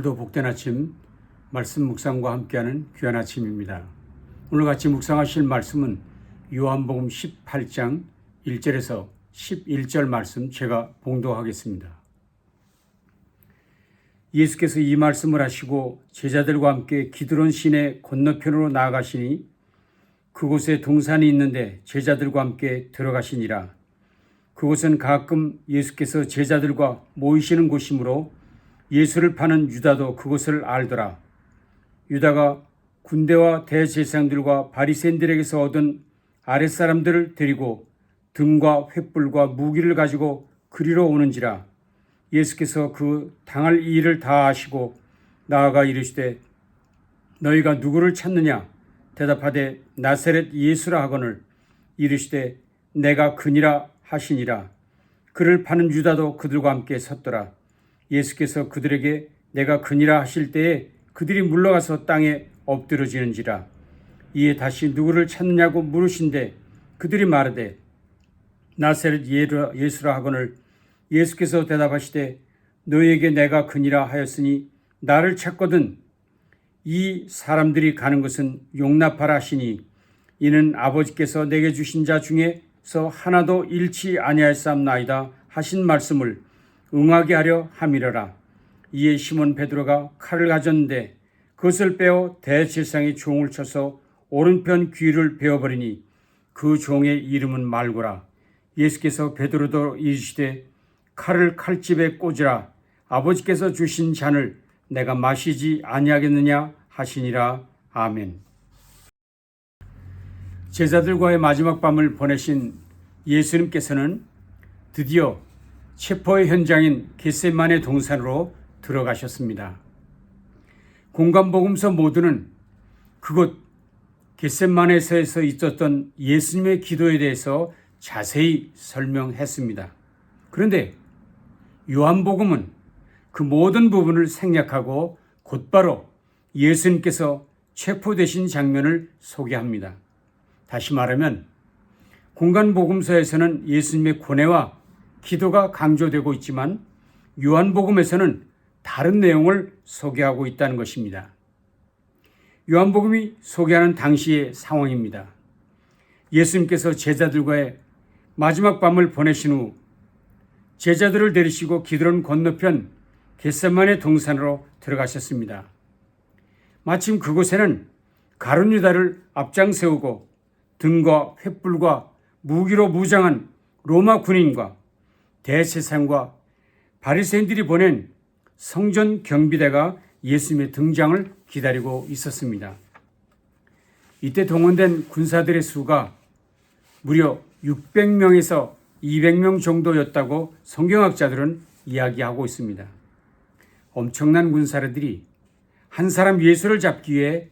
오늘도 복된 아침 말씀 묵상과 함께하는 귀한 아침입니다. 오늘 같이 묵상하실 말씀은 요한복음 18장 1절에서 11절 말씀 제가 봉독하겠습니다. 예수께서 이 말씀을 하시고 제자들과 함께 기드론 시내 건너편으로 나아가시니 그곳에 동산이 있는데 제자들과 함께 들어가시니라. 그곳은 가끔 예수께서 제자들과 모이시는 곳이므로 예수를 파는 유다도 그곳을 알더라. 유다가 군대와 대제사장들과 바리새인들에게서 얻은 아랫사람들을 데리고 등과 횃불과 무기를 가지고 그리로 오는지라. 예수께서 그 당할 일을 다 아시고 나아가 이르시되 너희가 누구를 찾느냐? 대답하되 나사렛 예수라 하거늘 이르시되 내가 그니라 하시니라. 그를 파는 유다도 그들과 함께 섰더라. 예수께서 그들에게 내가 그니라 하실 때에 그들이 물러가서 땅에 엎드러지는지라. 이에 다시 누구를 찾느냐고 물으신데 그들이 말하되 나사렛 예수라 하거늘 예수께서 대답하시되 너희에게 내가 그니라 하였으니 나를 찾거든 이 사람들이 가는 것은 용납하라 하시니 이는 아버지께서 내게 주신 자 중에서 하나도 잃지 아니하였사옵나이다 하신 말씀을 응하게 하려 함이러라. 이에 시몬 베드로가 칼을 가졌는데 그것을 빼어 대제사장의 종을 쳐서 오른편 귀를 베어버리니 그 종의 이름은 말고라. 예수께서 베드로도 이르시되 칼을 칼집에 꽂으라. 아버지께서 주신 잔을 내가 마시지 아니하겠느냐 하시니라. 아멘. 제자들과의 마지막 밤을 보내신 예수님께서는 드디어 체포의 현장인 겟세마네 동산으로 들어가셨습니다. 공간복음서 모두는 그곳 겟세마네에서 있었던 예수님의 기도에 대해서 자세히 설명했습니다. 그런데 요한복음은 그 모든 부분을 생략하고 곧바로 예수님께서 체포되신 장면을 소개합니다. 다시 말하면 공간복음서에서는 예수님의 고뇌와 기도가 강조되고 있지만 요한복음에서는 다른 내용을 소개하고 있다는 것입니다. 요한복음이 소개하는 당시의 상황입니다. 예수님께서 제자들과의 마지막 밤을 보내신 후 제자들을 데리시고 기드론 건너편 겟세마네 동산으로 들어가셨습니다. 마침 그곳에는 가룟 유다를 앞장 세우고 등과 횃불과 무기로 무장한 로마 군인과 대제사장과 바리새인들이 보낸 성전 경비대가 예수님의 등장을 기다리고 있었습니다. 이때 동원된 군사들의 수가 무려 600명에서 200명 정도였다고 성경학자들은 이야기하고 있습니다. 엄청난 군사들이 한 사람 예수를 잡기 위해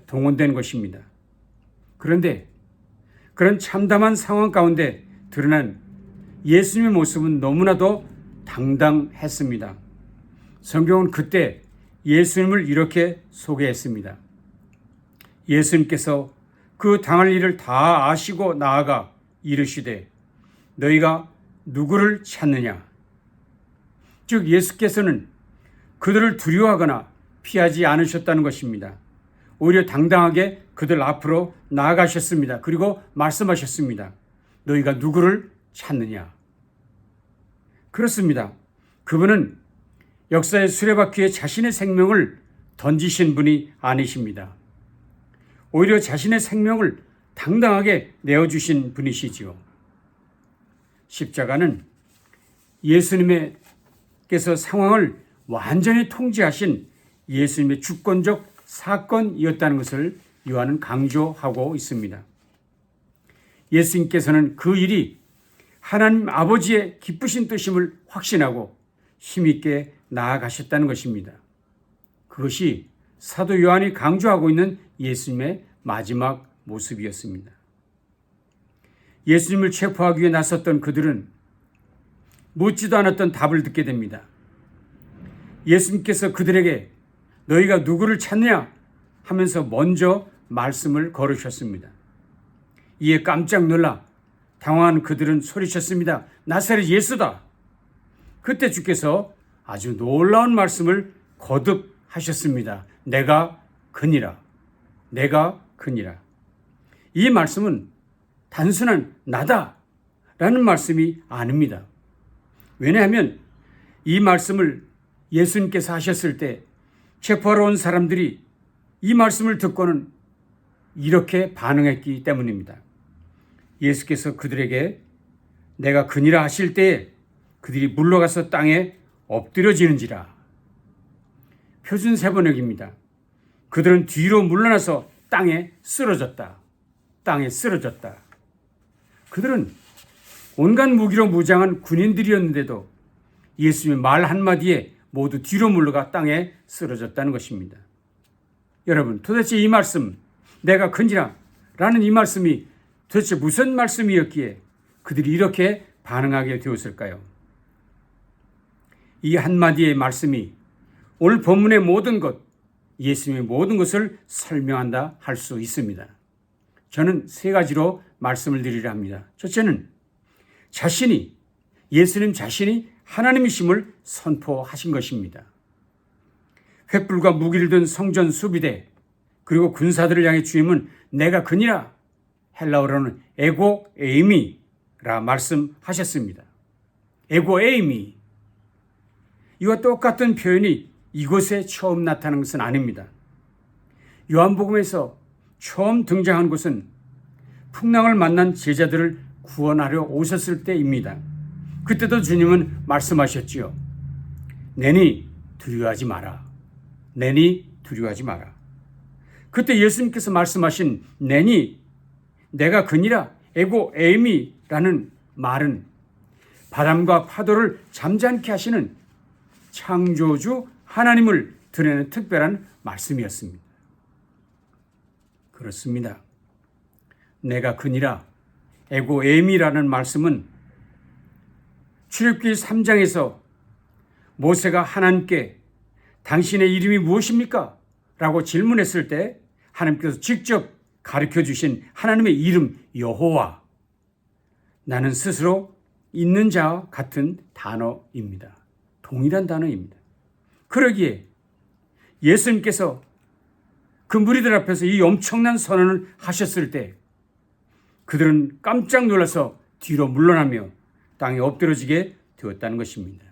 동원된 것입니다. 그런데 그런 참담한 상황 가운데 드러난 예수님의 모습은 너무나도 당당했습니다. 성경은 그때 예수님을 이렇게 소개했습니다. 예수님께서 그 당할 일을 다 아시고 나아가 이르시되 너희가 누구를 찾느냐? 즉 예수께서는 그들을 두려워하거나 피하지 않으셨다는 것입니다. 오히려 당당하게 그들 앞으로 나아가셨습니다. 그리고 말씀하셨습니다. 너희가 누구를 찾느냐? 그렇습니다. 그분은 역사의 수레바퀴에 자신의 생명을 던지신 분이 아니십니다. 오히려 자신의 생명을 당당하게 내어주신 분이시지요. 십자가는 예수님께서 상황을 완전히 통제하신 예수님의 주권적 사건이었다는 것을 요한은 강조하고 있습니다. 예수님께서는 그 일이 하나님 아버지의 기쁘신 뜻임을 확신하고 힘있게 나아가셨다는 것입니다. 그것이 사도 요한이 강조하고 있는 예수님의 마지막 모습이었습니다. 예수님을 체포하기 위해 나섰던 그들은 묻지도 않았던 답을 듣게 됩니다. 예수님께서 그들에게 너희가 누구를 찾느냐 하면서 먼저 말씀을 걸으셨습니다. 이에 깜짝 놀라 당황한 그들은 소리쳤습니다. 나사렛 예수다. 그때 주께서 아주 놀라운 말씀을 거듭하셨습니다. 내가 그니라. 내가 그니라. 이 말씀은 단순한 나다라는 말씀이 아닙니다. 왜냐하면 이 말씀을 예수님께서 하셨을 때 체포하러 온 사람들이 이 말씀을 듣고는 이렇게 반응했기 때문입니다. 예수께서 그들에게 내가 그니라 하실 때에 그들이 물러가서 땅에 엎드려지는지라. 표준 세번역입니다. 그들은 뒤로 물러나서 땅에 쓰러졌다. 땅에 쓰러졌다. 그들은 온갖 무기로 무장한 군인들이었는데도 예수님의 말 한마디에 모두 뒤로 물러가 땅에 쓰러졌다는 것입니다. 여러분, 도대체 이 말씀, 내가 그니라 라는 이 말씀이 도대체 무슨 말씀이었기에 그들이 이렇게 반응하게 되었을까요? 이 한마디의 말씀이 오늘 본문의 모든 것, 예수님의 모든 것을 설명한다 할 수 있습니다. 저는 세 가지로 말씀을 드리려 합니다. 첫째는 예수님 자신이 하나님이심을 선포하신 것입니다. 횃불과 무기를 든 성전 수비대 그리고 군사들을 향해 주님은 내가 그니라, 헬라어로는 에고 에이미라 말씀하셨습니다. 에고 에이미. 이와 똑같은 표현이 이곳에 처음 나타난 것은 아닙니다. 요한복음에서 처음 등장한 것은 풍랑을 만난 제자들을 구원하려 오셨을 때입니다. 그때도 주님은 말씀하셨지요. 내니 두려워하지 마라. 내니 두려워하지 마라. 그때 예수님께서 말씀하신 내니 내가 그니라 에고 에이미라는 말은 바람과 파도를 잠잠케 하시는 창조주 하나님을 드러내는 특별한 말씀이었습니다. 그렇습니다. 내가 그니라 에고 에이미라는 말씀은 출애굽기 3장에서 모세가 하나님께 당신의 이름이 무엇입니까? 라고 질문했을 때 하나님께서 직접 가르쳐 주신 하나님의 이름 여호와, 나는 스스로 있는 자와 같은 단어입니다. 동일한 단어입니다. 그러기에 예수님께서 그 무리들 앞에서 이 엄청난 선언을 하셨을 때 그들은 깜짝 놀라서 뒤로 물러나며 땅에 엎드러지게 되었다는 것입니다.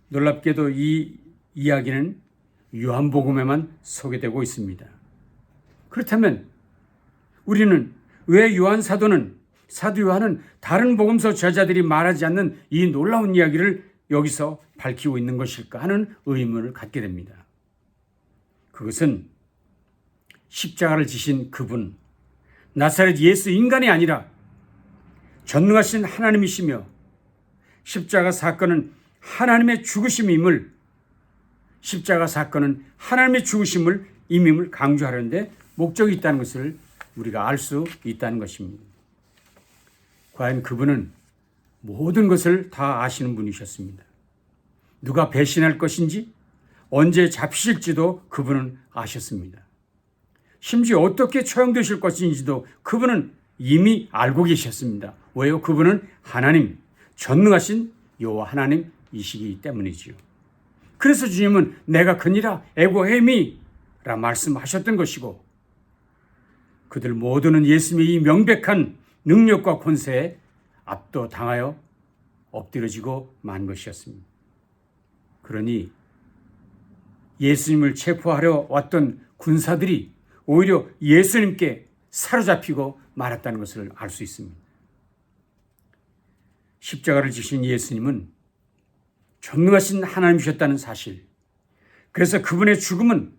놀랍게도 이 이야기는 요한복음에만 소개되고 있습니다. 그렇다면 우리는 왜 사도 요한은 다른 복음서 저자들이 말하지 않는 이 놀라운 이야기를 여기서 밝히고 있는 것일까 하는 의문을 갖게 됩니다. 그것은 십자가를 지신 그분, 나사렛 예수 인간이 아니라 전능하신 하나님이시며 십자가 사건은 하나님의 죽으심임을, 십자가 사건은 하나님의 죽으심을 임임을 강조하려는데 목적이 있다는 것을 우리가 알 수 있다는 것입니다. 과연 그분은 모든 것을 다 아시는 분이셨습니다. 누가 배신할 것인지, 언제 잡히실지도 그분은 아셨습니다. 심지어 어떻게 처형되실 것인지도 그분은 이미 알고 계셨습니다. 왜요? 그분은 하나님, 전능하신 여호와 하나님이시기 때문이지요. 그래서 주님은 내가 그니라 에고 에이미라 말씀하셨던 것이고, 그들 모두는 예수님의 이 명백한 능력과 권세에 압도당하여 엎드려지고 만 것이었습니다. 그러니 예수님을 체포하려 왔던 군사들이 오히려 예수님께 사로잡히고 말았다는 것을 알 수 있습니다. 십자가를 지신 예수님은 전능하신 하나님이셨다는 사실, 그래서 그분의 죽음은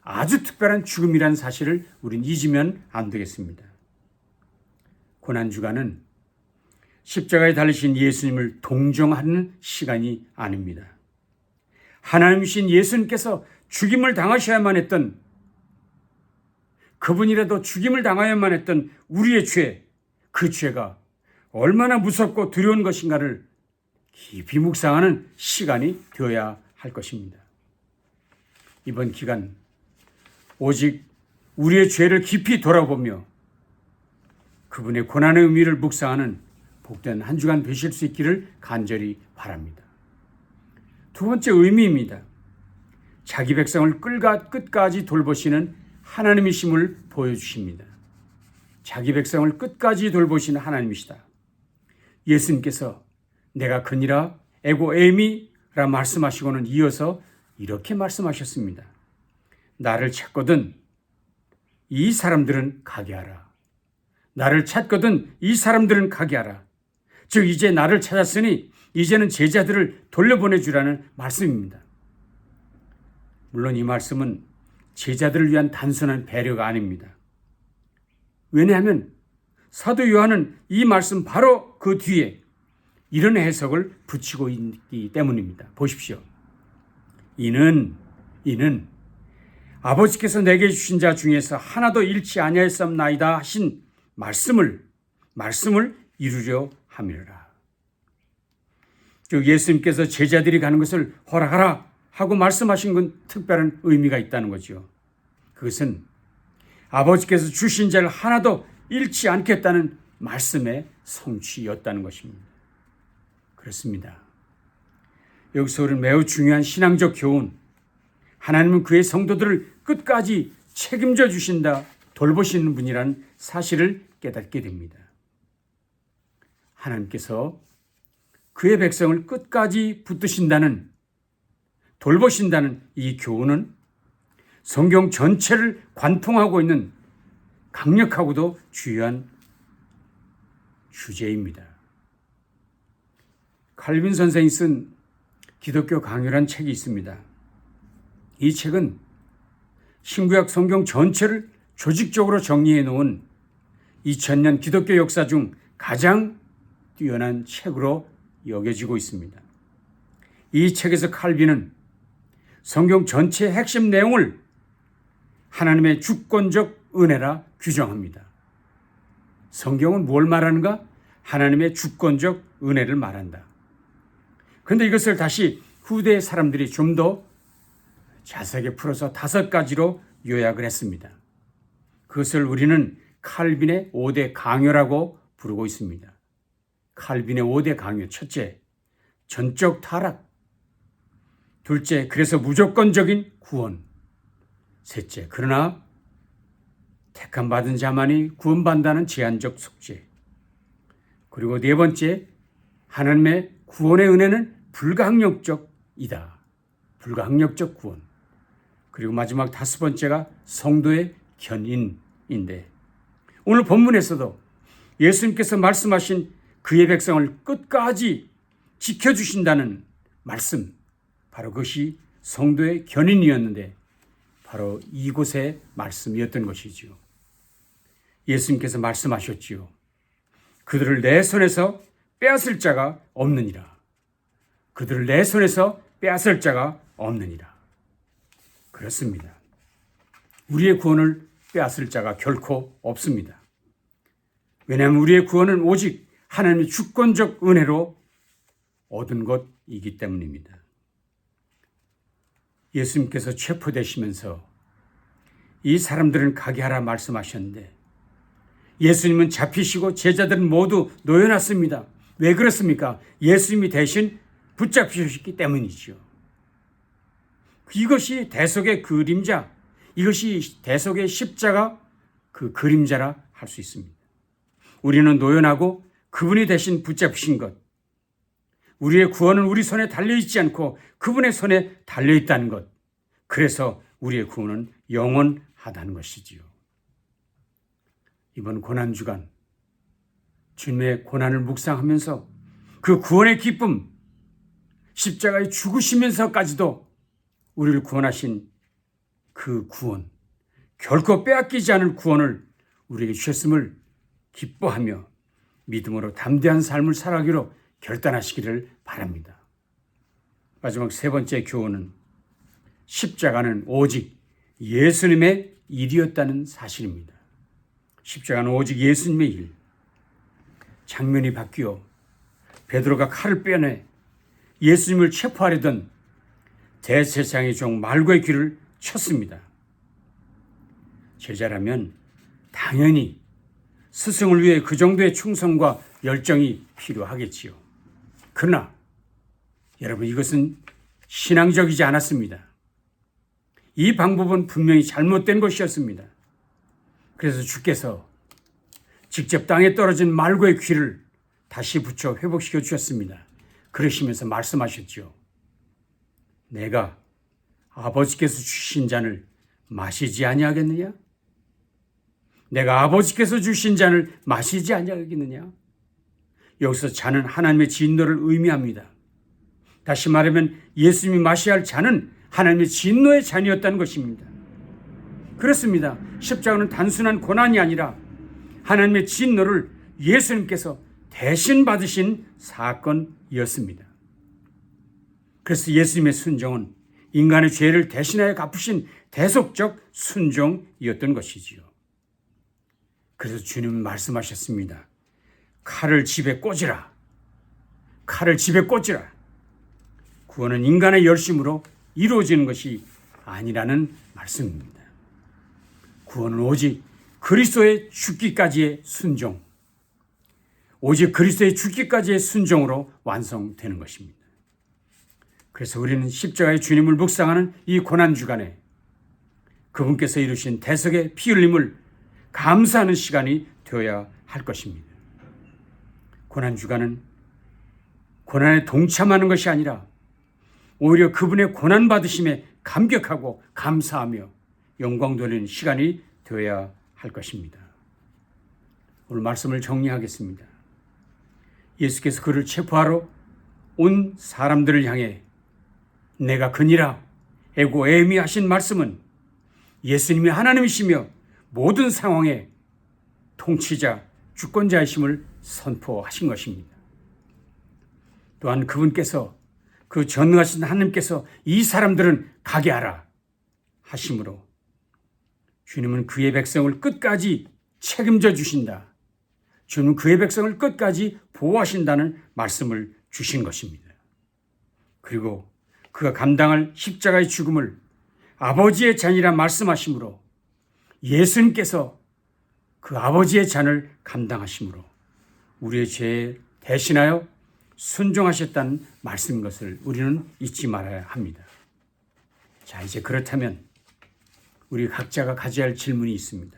아주 특별한 죽음이라는 사실을 우린 잊으면 안 되겠습니다. 고난주간은 십자가에 달리신 예수님을 동정하는 시간이 아닙니다. 하나님이신 예수님께서 죽임을 당하셔야만 했던, 그분이라도 죽임을 당하여야만 했던 우리의 죄, 그 죄가 얼마나 무섭고 두려운 것인가를 깊이 묵상하는 시간이 되어야 할 것입니다. 이번 기간 오직 우리의 죄를 깊이 돌아보며 그분의 고난의 의미를 묵상하는 복된 한 주간 되실 수 있기를 간절히 바랍니다. 두 번째 의미입니다. 자기 백성을 끝까지 돌보시는 하나님이심을 보여주십니다. 자기 백성을 끝까지 돌보시는 하나님이시다. 예수님께서 내가 그니라 에고 에미라 말씀하시고는 이어서 이렇게 말씀하셨습니다. 나를 찾거든 이 사람들은 가게 하라. 나를 찾거든 이 사람들은 가게 하라. 즉 이제 나를 찾았으니 이제는 제자들을 돌려보내주라는 말씀입니다. 물론 이 말씀은 제자들을 위한 단순한 배려가 아닙니다. 왜냐하면 사도 요한은 이 말씀 바로 그 뒤에 이런 해석을 붙이고 있기 때문입니다. 보십시오. 이는 아버지께서 내게 주신 자 중에서 하나도 잃지 아니하였사옵나이다 하신 말씀을 이루려 함이라. 즉 예수님께서 제자들이 가는 것을 허락하라 하고 말씀하신 건 특별한 의미가 있다는 거죠. 그것은 아버지께서 주신 자를 하나도 잃지 않겠다는 말씀의 성취였다는 것입니다. 그렇습니다. 여기서 우리는 매우 중요한 신앙적 교훈, 하나님은 그의 성도들을 끝까지 책임져 주신다, 돌보시는 분이라는 사실을 깨닫게 됩니다. 하나님께서 그의 백성을 끝까지 붙드신다는, 돌보신다는 이 교훈은 성경 전체를 관통하고 있는 강력하고도 중요한 주제입니다. 칼빈 선생이 쓴 기독교 강요란 책이 있습니다. 이 책은 신구약 성경 전체를 조직적으로 정리해 놓은 2000년 기독교 역사 중 가장 뛰어난 책으로 여겨지고 있습니다. 이 책에서 칼빈은 성경 전체의 핵심 내용을 하나님의 주권적 은혜라 규정합니다. 성경은 뭘 말하는가? 하나님의 주권적 은혜를 말한다. 그런데 이것을 다시 후대 사람들이 좀 더 자세하게 풀어서 5가지로 요약을 했습니다. 그것을 우리는 칼빈의 5대 강요라고 부르고 있습니다. 칼빈의 5대 강요. 첫째, 전적 타락. 둘째, 그래서 무조건적인 구원. 셋째, 그러나 택함 받은 자만이 구원받는다는 제한적 속죄. 그리고 네 번째, 하나님의 구원의 은혜는 불가항력적이다. 불가항력적 구원. 그리고 마지막 5번째가 성도의 견인인데, 오늘 본문에서도 예수님께서 말씀하신 그의 백성을 끝까지 지켜주신다는 말씀, 바로 그것이 성도의 견인이었는데 바로 이곳의 말씀이었던 것이지요. 예수님께서 말씀하셨지요. 그들을 내 손에서 빼앗을 자가 없느니라. 그들을 내 손에서 빼앗을 자가 없느니라. 그렇습니다. 우리의 구원을 빼앗을 자가 결코 없습니다. 왜냐하면 우리의 구원은 오직 하나님의 주권적 은혜로 얻은 것이기 때문입니다. 예수님께서 체포되시면서 이 사람들은 가게 하라 말씀하셨는데 예수님은 잡히시고 제자들은 모두 놓여놨습니다. 왜 그렇습니까? 예수님이 대신 붙잡히셨기 때문이죠. 이것이 대속의 그림자, 이것이 대속의 십자가 그 그림자라 할 수 있습니다. 우리는 노연하고 그분이 대신 붙잡히신 것, 우리의 구원은 우리 손에 달려있지 않고 그분의 손에 달려있다는 것, 그래서 우리의 구원은 영원하다는 것이지요. 이번 고난주간 주님의 고난을 묵상하면서 그 구원의 기쁨, 십자가에 죽으시면서까지도 우리를 구원하신 그 구원, 결코 빼앗기지 않을 구원을 우리에게 주셨음을 기뻐하며 믿음으로 담대한 삶을 살아가기로 결단하시기를 바랍니다. 마지막 3번째 교훈은 십자가는 오직 예수님의 일이었다는 사실입니다. 십자가는 오직 예수님의 일. 장면이 바뀌어 베드로가 칼을 빼내 예수님을 체포하려던 대제사장의 종 말고의 귀를 쳤습니다. 제자라면 당연히 스승을 위해 그 정도의 충성과 열정이 필요하겠지요. 그러나 여러분, 이것은 신앙적이지 않았습니다. 이 방법은 분명히 잘못된 것이었습니다. 그래서 주께서 직접 땅에 떨어진 말고의 귀를 다시 붙여 회복시켜 주셨습니다. 그러시면서 말씀하셨죠. 내가 아버지께서 주신 잔을 마시지 아니하겠느냐? 내가 아버지께서 주신 잔을 마시지 아니하겠느냐? 여기서 잔은 하나님의 진노를 의미합니다. 다시 말하면 예수님이 마셔야 할 잔은 하나님의 진노의 잔이었다는 것입니다. 그렇습니다. 십자가는 단순한 고난이 아니라 하나님의 진노를 예수님께서 대신 받으신 사건이었습니다. 그래서 예수님의 순종은 인간의 죄를 대신하여 갚으신 대속적 순종이었던 것이지요. 그래서 주님은 말씀하셨습니다. 칼을 집에 꽂으라. 칼을 집에 꽂으라. 구원은 인간의 열심으로 이루어지는 것이 아니라는 말씀입니다. 구원은 오직 그리스도의 죽기까지의 순종, 오직 그리스도의 죽기까지의 순종으로 완성되는 것입니다. 그래서 우리는 십자가의 주님을 묵상하는 이 고난주간에 그분께서 이루신 대속의 피 흘림을 감사하는 시간이 되어야 할 것입니다. 고난주간은 고난에 동참하는 것이 아니라 오히려 그분의 고난받으심에 감격하고 감사하며 영광 돌리는 시간이 되어야 할 것입니다. 오늘 말씀을 정리하겠습니다. 예수께서 그를 체포하러 온 사람들을 향해 내가 그니라 에고 에미 하신 말씀은 예수님이 하나님이시며 모든 상황의 통치자, 주권자이심을 선포하신 것입니다. 또한 그분께서 그 전능하신 하나님께서 이 사람들은 가게 하라 하심으로 주님은 그의 백성을 끝까지 책임져 주신다. 주님은 그의 백성을 끝까지 보호하신다는 말씀을 주신 것입니다. 그리고 그가 감당할 십자가의 죽음을 아버지의 잔이라 말씀하심으로 예수님께서 그 아버지의 잔을 감당하심으로 우리의 죄에 대신하여 순종하셨다는 말씀인 것을 우리는 잊지 말아야 합니다. 자, 이제 그렇다면 우리 각자가 가져야 할 질문이 있습니다.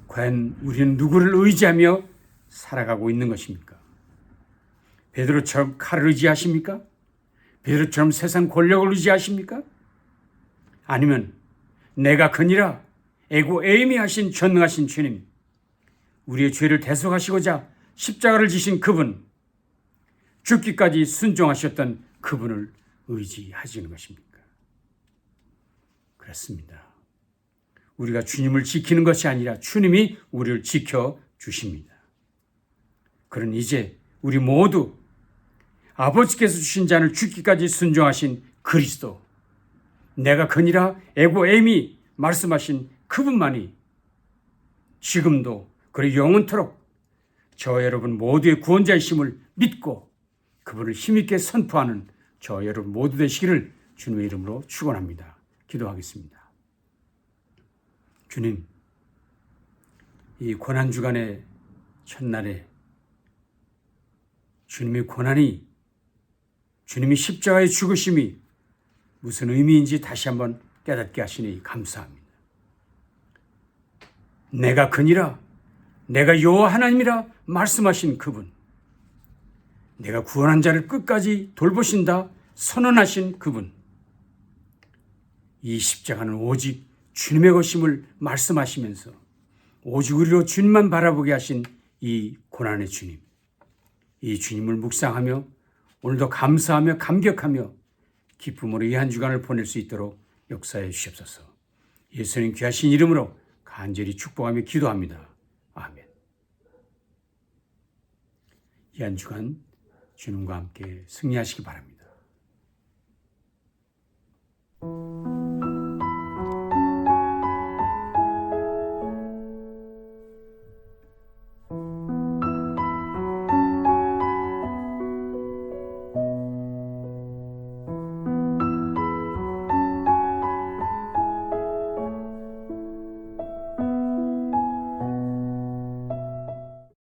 과연 우리는 누구를 의지하며 살아가고 있는 것입니까? 베드로처럼 칼을 의지하십니까? 베드로처럼 세상 권력을 의지하십니까? 아니면 내가 그니라 에고 에이미 하신 전능하신 주님, 우리의 죄를 대속하시고자 십자가를 지신 그분, 죽기까지 순종하셨던 그분을 의지하시는 것입니까? 그렇습니다. 우리가 주님을 지키는 것이 아니라 주님이 우리를 지켜주십니다. 그러니 이제 우리 모두 아버지께서 주신 잔을 죽기까지 순종하신 그리스도, 내가 그니라 에고 에미 말씀하신 그분만이 지금도 그리고 영원토록 저 여러분 모두의 구원자이심을 믿고 그분을 힘있게 선포하는 저 여러분 모두 되시기를 주님의 이름으로 축원합니다. 기도하겠습니다. 주님, 이 고난주간의 첫날에 주님의 고난이, 주님이 십자가의 죽으심이 무슨 의미인지 다시 한번 깨닫게 하시니 감사합니다. 내가 그니라, 내가 여호와 하나님이라 말씀하신 그분, 내가 구원한 자를 끝까지 돌보신다 선언하신 그분, 이 십자가는 오직 주님의 것임을 말씀하시면서 오직 우리로 주님만 바라보게 하신 이 고난의 주님, 이 주님을 묵상하며 오늘도 감사하며 감격하며 기쁨으로 이 한 주간을 보낼 수 있도록 역사해 주시옵소서. 예수님 귀하신 이름으로 간절히 축복하며 기도합니다. 아멘. 이 한 주간 주님과 함께 승리하시기 바랍니다.